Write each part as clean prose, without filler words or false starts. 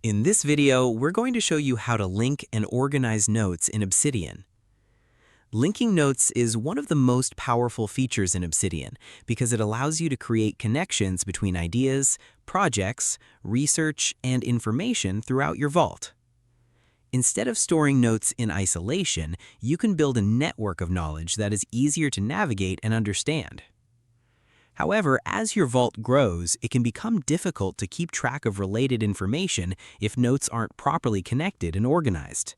In this video, we're going to show you how to link and organize notes in Obsidian. Linking notes is one of the most powerful features in Obsidian because it allows you to create connections between ideas, projects, research, and information throughout your vault. Instead of storing notes in isolation, you can build a network of knowledge that is easier to navigate and understand. However, as your vault grows, it can become difficult to keep track of related information if notes aren't properly connected and organized.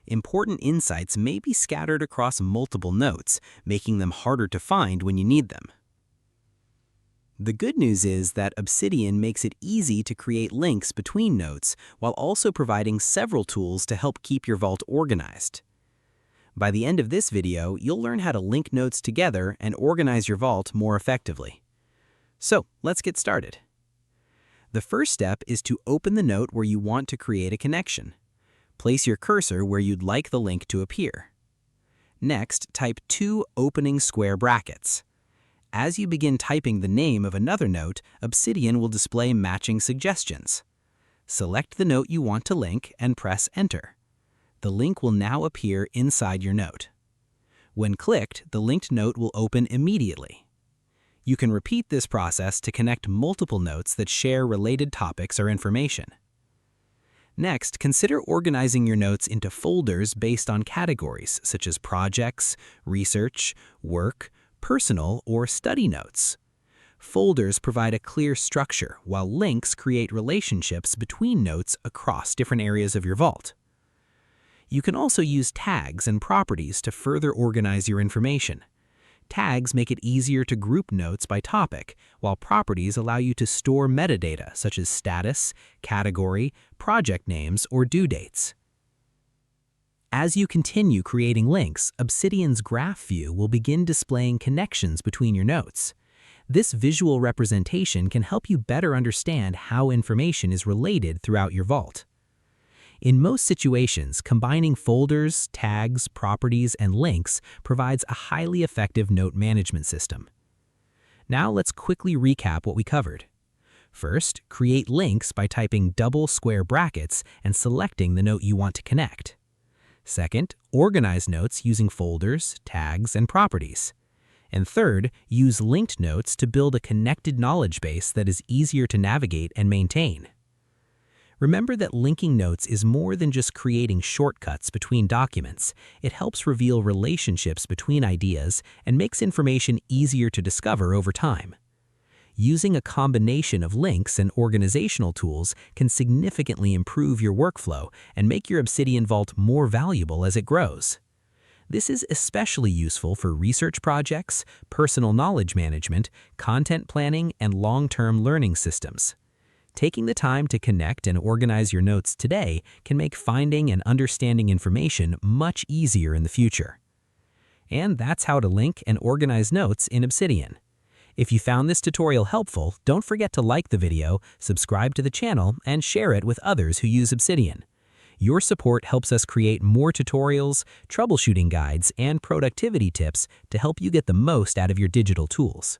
Important insights may be scattered across multiple notes, making them harder to find when you need them. The good news is that Obsidian makes it easy to create links between notes while also providing several tools to help keep your vault organized. By the end of this video, you'll learn how to link notes together and organize your vault more effectively. So, let's get started. The first step is to open the note where you want to create a connection. Place your cursor where you'd like the link to appear. Next, type two opening square brackets. As you begin typing the name of another note, Obsidian will display matching suggestions. Select the note you want to link and press Enter. The link will now appear inside your note. When clicked, the linked note will open immediately. You can repeat this process to connect multiple notes that share related topics or information. Next, consider organizing your notes into folders based on categories such as projects, research, work, personal, or study notes. Folders provide a clear structure, while links create relationships between notes across different areas of your vault. You can also use tags and properties to further organize your information. Tags make it easier to group notes by topic, while properties allow you to store metadata such as status, category, project names, or due dates. As you continue creating links, Obsidian's graph view will begin displaying connections between your notes. This visual representation can help you better understand how information is related throughout your vault. In most situations, combining folders, tags, properties, and links provides a highly effective note management system. Now let's quickly recap what we covered. First, create links by typing double square brackets and selecting the note you want to connect. Second, organize notes using folders, tags, and properties. And third, use linked notes to build a connected knowledge base that is easier to navigate and maintain. Remember that linking notes is more than just creating shortcuts between documents. It helps reveal relationships between ideas and makes information easier to discover over time. Using a combination of links and organizational tools can significantly improve your workflow and make your Obsidian Vault more valuable as it grows. This is especially useful for research projects, personal knowledge management, content planning, and long-term learning systems. Taking the time to connect and organize your notes today can make finding and understanding information much easier in the future. And that's how to link and organize notes in Obsidian. If you found this tutorial helpful, don't forget to like the video, subscribe to the channel, and share it with others who use Obsidian. Your support helps us create more tutorials, troubleshooting guides, and productivity tips to help you get the most out of your digital tools.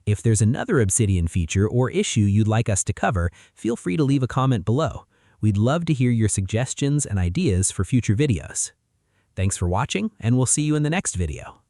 If there's another Obsidian feature or issue you'd like us to cover, feel free to leave a comment below. We'd love to hear your suggestions and ideas for future videos. Thanks for watching, and we'll see you in the next video.